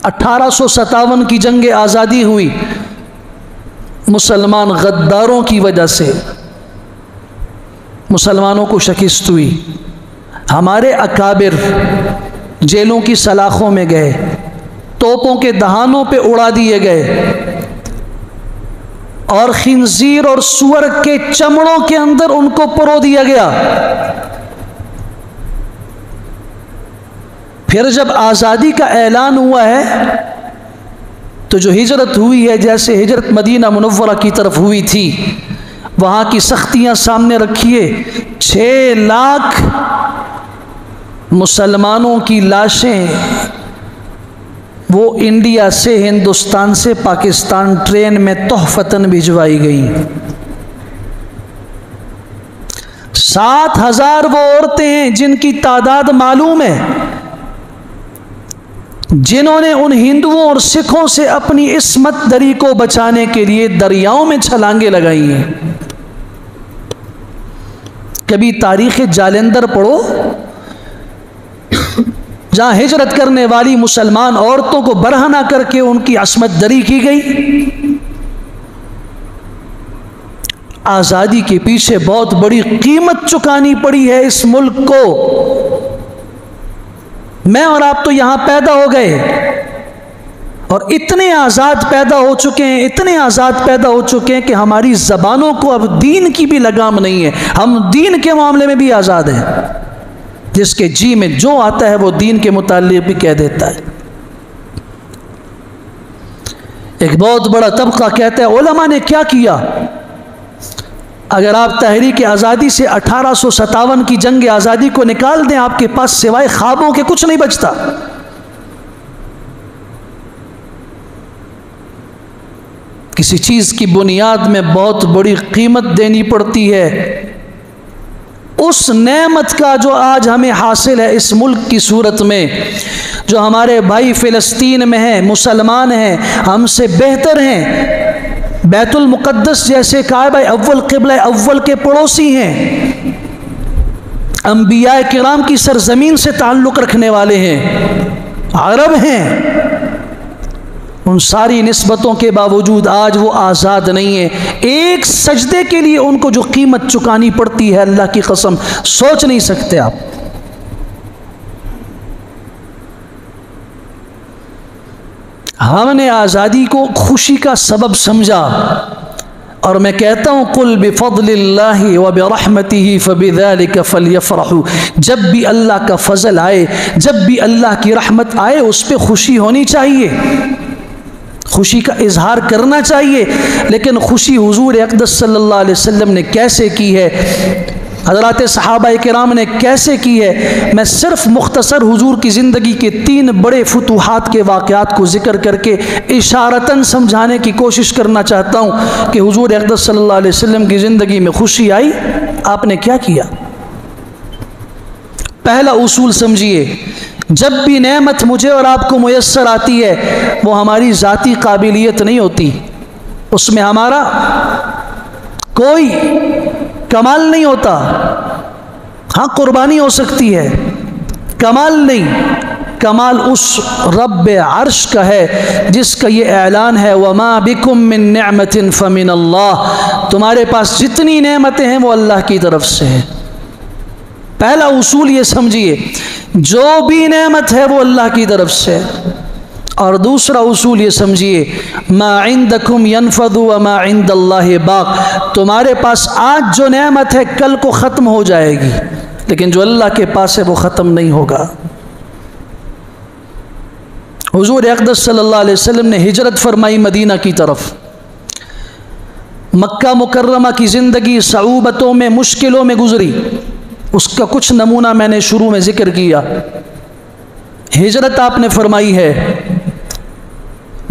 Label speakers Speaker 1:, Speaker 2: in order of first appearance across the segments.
Speaker 1: 1857 की जंग आज़ादी हुई मुसलमान गद्दारों की वजह से, मुसलमानों को शिकस्त हुई। हमारे अकाबिर जेलों की सलाखों में गए, तोपों के दहानों पे उड़ा दिए गए और खिंजीर और सुअर के चमड़ों के अंदर उनको परो दिया गया। फिर जब आज़ादी का ऐलान हुआ है तो जो हिजरत हुई है, जैसे हिजरत मदीना मुनव्वरा की तरफ हुई थी, वहाँ की सख्तियाँ सामने रखिए। 6 लाख मुसलमानों की लाशें वो इंडिया से, हिंदुस्तान से पाकिस्तान ट्रेन में तोहफतन भिजवाई गई। 7,000 वो औरतें हैं जिनकी तादाद मालूम है, जिन्होंने उन हिंदुओं और सिखों से अपनी इस्मत दरी को बचाने के लिए दरियाओं में छलांगे लगाई हैं। कभी तारीख़ जालंधर पढ़ो, जहां हिजरत करने वाली मुसलमान औरतों को बरहना करके उनकी अस्मत दरी की गई। आज़ादी के पीछे बहुत बड़ी कीमत चुकानी पड़ी है इस मुल्क को। मैं और आप तो यहां पैदा हो गए और इतने आज़ाद पैदा हो चुके हैं, इतने आज़ाद पैदा हो चुके हैं कि हमारी ज़बानों को अब दीन की भी लगाम नहीं है। हम दीन के मामले में भी आज़ाद हैं, जिसके जी में जो आता है वो दीन के मुताल्लिक़ भी कह देता है। एक बहुत बड़ा तबका कहता है उलमा ने क्या किया। अगर आप तहरीक आज़ादी से 1857 की जंग आज़ादी को निकाल दें, आपके पास सिवाय ख्वाबों के कुछ नहीं बचता। किसी चीज़ की बुनियाद में बहुत बड़ी कीमत देनी पड़ती है। उस नेमत का जो आज हमें हासिल है इस मुल्क की सूरत में, जो हमारे भाई फ़िलिस्तीन में हैं, मुसलमान हैं, हमसे बेहतर हैं, बैतुल मुक़द्दस जैसे कायबा अव्वल, क़िबला अव्वल के पड़ोसी हैं, अंबिया किराम की सरज़मीन से ताल्लुक़ रखने वाले हैं, अरब हैं। उन सारी निस्बतों के बावजूद आज वो आज़ाद नहीं है। एक सजदे के लिए उनको जो कीमत चुकानी पड़ती है, अल्लाह की कसम सोच नहीं सकते आप। हमने आज़ादी को खुशी का सबब समझा और मैं कहता हूँ कुल बिफ़ज़लिल्लाहि व बिरहमतिही फ़बिज़ालिका फ़लयफ़रहू। जब भी अल्लाह का फ़ज़ल आए, जब भी अल्लाह की रहमत आए, उस पर खुशी होनी चाहिए, खुशी का इजहार करना चाहिए। लेकिन खुशी हुजूर अक़दस सल्लल्लाहु अलैहि वसल्लम ने कैसे की है, हज़रात सहाबा किराम ने कैसे की है, मैं सिर्फ मुख्तसर हुजूर की ज़िंदगी के 3 बड़े फुतूहात के वाक़यात को ज़िक्र करके इशारतन समझाने की कोशिश करना चाहता हूँ कि हुजूर अक़दस सल्लल्लाहु अलैहि वसल्लम की ज़िंदगी में खुशी आई, आपने क्या किया। पहला उसूल समझिए, जब भी नेमत मुझे और आपको मुयस्सर आती है वो हमारी ज़ाती काबिलियत नहीं होती, उसमें हमारा कोई कमाल नहीं होता। हाँ, कुर्बानी हो सकती है, कमाल नहीं। कमाल उस रब्ब अर्श का है जिसका ये ऐलान है वमा बिकुम मिन निअमतिन फमिनल्लाह। तुम्हारे पास जितनी नेमतें हैं वो अल्लाह की तरफ से है। पहला उसूल ये समझिए, जो भी नेमत है वो अल्लाह की तरफ से। और दूसरा उसूल ये समझिए, मा इंदकुम यनफदु व मा इंदल्लाहि बाक़। तुम्हारे पास आज जो नेमत है कल को ख़त्म हो जाएगी, लेकिन जो अल्लाह के पास है वो ख़त्म नहीं होगा। हुजूर अक़दस सल्लल्लाहु अलैहि वसल्लम ने हिजरत फरमाई मदीना की तरफ। मक्का मुकर्रमा की ज़िंदगी सऊबतों में, मुश्किलों में गुजरी, उसका कुछ नमूना मैंने शुरू में ज़िक्र किया। हिजरत आपने फरमाई है,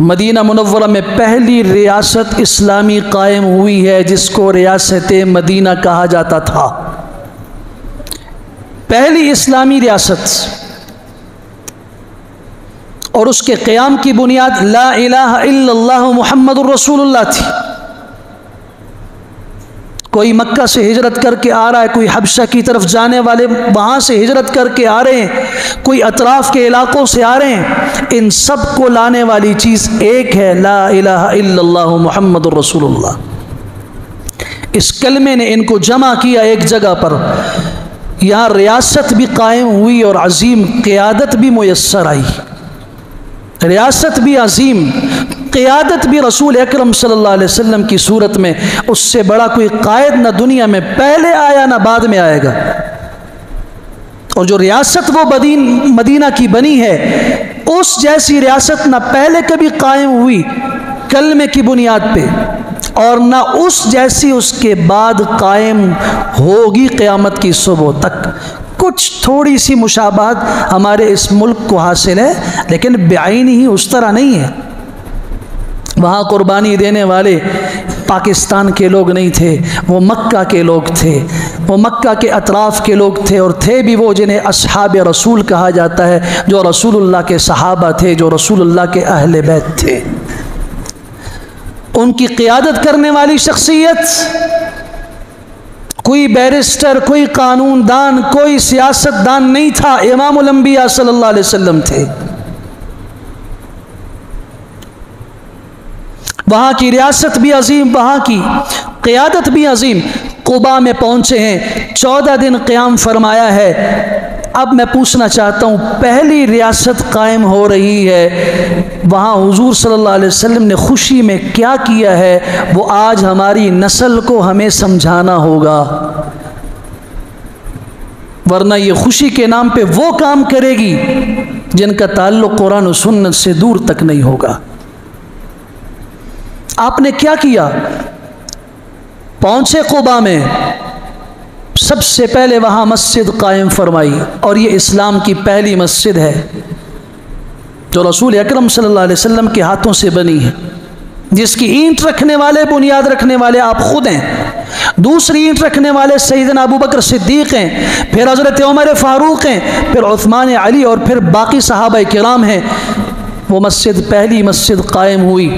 Speaker 1: मदीना मुनव्वरा में पहली रियासत इस्लामी कायम हुई है जिसको रियासत मदीना कहा जाता था। पहली इस्लामी रियासत, और उसके क़याम की बुनियाद ला इलाहा इल्लल्लाह मुहम्मदुर रसूलुल्लाह थी। कोई मक्का से हिजरत करके आ रहा है, कोई हबशा की तरफ जाने वाले वहाँ से हिजरत करके आ रहे हैं, कोई अतराफ़ के इलाक़ों से आ रहे हैं। इन सब को लाने वाली चीज़ एक है, ला इलाहा इल्लल्लाहु मुहम्मदुर रसूलुल्लाह। इस कलमे ने इनको जमा किया एक जगह पर। यहाँ रियासत भी कायम हुई और अजीम क़ियादत भी मुयस्सर आई। रियासत भी अजीम, क़ियादत भी रसूल अकरम सल्लल्लाहु अलैहि वसल्लम की सूरत में। उससे बड़ा कोई कायद ना दुनिया में पहले आया ना बाद में आएगा। और जो रियासत वो मदीना की बनी है, उस जैसी रियासत ना पहले कभी कायम हुई कलमे की बुनियाद पे, और ना उस जैसी उसके बाद कायम होगी क़यामत की सुबह तक। कुछ थोड़ी सी मुशाबहत हमारे इस मुल्क को हासिल है, लेकिन बेआईनी ही उस तरह नहीं है। वहाँ कुर्बानी देने वाले पाकिस्तान के लोग नहीं थे, वो मक्का के लोग थे, वो मक्का के अतराफ़ के लोग थे। और थे भी वो जिन्हें अस्हाब रसूल कहा जाता है, जो रसूलुल्लाह के सहाबा थे, जो रसूलुल्लाह के अहले बैत थे। उनकी क़ियादत करने वाली शख्सियत कोई बैरिस्टर, कोई कानूनदान, कोई सियासतदान नहीं था, इमामुल अंबिया सल्लल्लाहु अलैहि वसल्लम थे। वहाँ की रियासत भी अजीम, वहाँ की क़ियादत भी अजीम। कुबा में पहुँचे हैं, 14 दिन क़याम फरमाया है। अब मैं पूछना चाहता हूँ, पहली रियासत कायम हो रही है, वहाँ हुजूर सल्लल्लाहु अलैहि वसल्लम ने खुशी में क्या किया है, वो आज हमारी नस्ल को हमें समझाना होगा। वरना ये खुशी के नाम पे वो काम करेगी जिनका ताल्लुक़ कुरान और सुन्नत से दूर तक नहीं होगा। आपने क्या किया? पहुँचे कुबा में, सबसे पहले वहाँ मस्जिद कायम फरमाई, और ये इस्लाम की पहली मस्जिद है जो रसूल अकरम सल्लल्लाहु अलैहि वसल्लम के हाथों से बनी है, जिसकी ईंट रखने वाले, बुनियाद रखने वाले आप खुद हैं। दूसरी ईंट रखने वाले सैयदना अबू बकर सिद्दीक़ हैं, फिर हज़रत उमर फ़ारूक़ हैं, फिर उस्मान अली, और फिर बाकी सहाबा किराम हैं। वो मस्जिद, पहली मस्जिद कायम हुई।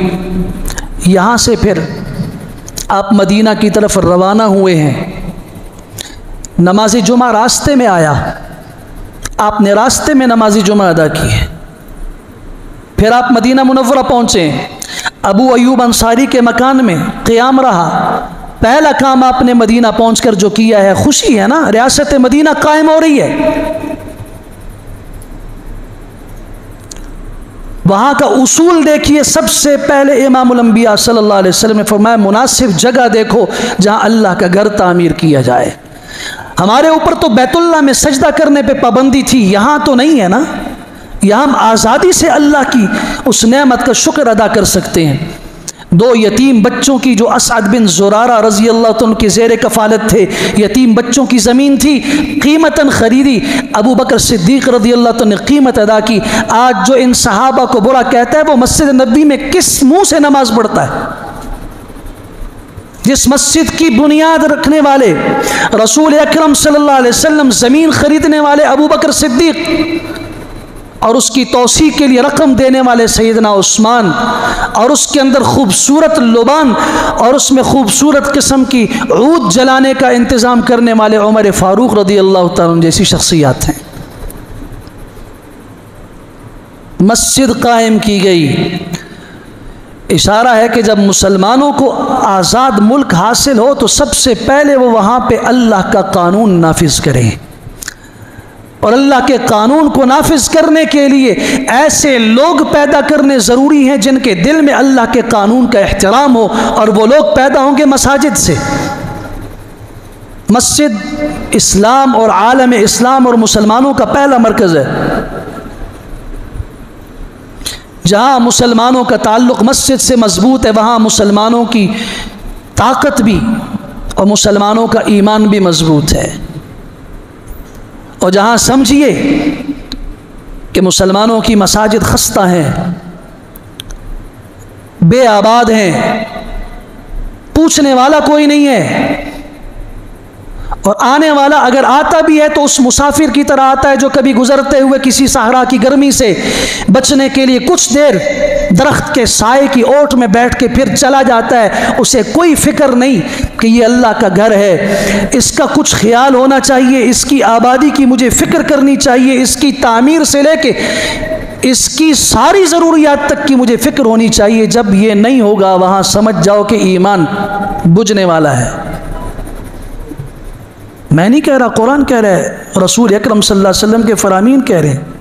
Speaker 1: यहाँ से फिर आप मदीना की तरफ रवाना हुए हैं। नमाज जुमा रास्ते में आया, आपने रास्ते में नमाज जुमा अदा की है। फिर आप मदीना मुनव्वरा पहुँचे, अबू अयूब अंसारी के मकान में क़याम रहा। पहला काम आपने मदीना पहुँचकर जो किया है, खुशी है ना, रियासत मदीना कायम हो रही है। वहाँ का उसूल देखिए। सबसे पहले इमामुल अंबिया सल्लल्लाहु अलैहि वसल्लम ने फरमाया, मुनासिब जगह देखो जहाँ अल्लाह का घर तामीर किया जाए। हमारे ऊपर तो बैतुल्लाह में सजदा करने पे पाबंदी थी, यहाँ तो नहीं है ना। यहाँ हम आज़ादी से अल्लाह की उस नेमत का शुक्र अदा कर सकते हैं। 2 यतीम बच्चों की, जो असअद बिन ज़ुरारा रज़ी अल्लाह तआला के ज़ेर कफ़ालत थे, यतीम बच्चों की ज़मीन थी, कीमतन ख़रीदी। अबू बकर सिद्दीक़ रज़ी अल्लाह तआला ने कीमत अदा की। आज जो इन सहाबा को बुरा कहता है, वो मस्जिद नबी में किस मुँह से नमाज पढ़ता है? जिस मस्जिद की बुनियाद रखने वाले रसूल अकरम सल्लल्लाहु अलैहि वसल्लम, ज़मीन ख़रीदने वाले अबू बकर सिद्दीक़, और उसकी तौसी के लिए रकम देने वाले सैयदना उस्मान, और उसके अंदर खूबसूरत लुबान और उसमें खूबसूरत किस्म की ऊद जलाने का इंतज़ाम करने वाले उमर फ़ारूक़ रज़ी अल्लाह तआला जैसी शख्सियात हैं। मस्जिद कायम की गई। इशारा है कि जब मुसलमानों को आज़ाद मुल्क हासिल हो, तो सबसे पहले वो वहाँ पे अल्लाह का कानून नाफिज करें। और अल्लाह के कानून को नाफिज करने के लिए ऐसे लोग पैदा करने ज़रूरी हैं जिनके दिल में अल्लाह के कानून का एहतराम हो, और वो लोग पैदा होंगे मसाजिद से। मस्जिद इस्लाम और आलम इस्लाम और मुसलमानों का पहला मरकज़ है। जहाँ मुसलमानों का ताल्लुक़ मस्जिद से मजबूत है, वहाँ मुसलमानों की ताकत भी और मुसलमानों का ईमान भी मजबूत है। और जहाँ समझिए कि मुसलमानों की मसाजिद खस्ता हैं, बेआबाद हैं, पूछने वाला कोई नहीं है, और आने वाला अगर आता भी है तो उस मुसाफिर की तरह आता है जो कभी गुजरते हुए किसी सहरा की गर्मी से बचने के लिए कुछ देर दरख्त के साए की ओट में बैठ के फिर चला जाता है, उसे कोई फिक्र नहीं कि ये अल्लाह का घर है, इसका कुछ ख्याल होना चाहिए, इसकी आबादी की मुझे फ़िक्र करनी चाहिए, इसकी तामीर से लेके इसकी सारी ज़रूरियात तक की मुझे फ़िक्र होनी चाहिए। जब ये नहीं होगा वहाँ समझ जाओ कि ईमान बुझने वाला है। मैं नहीं कह रहा, कुरान कह रहा है, रसूल अकरम सल्लल्लाहु अलैहि वसल्लम के फरामीन कह रहे हैं।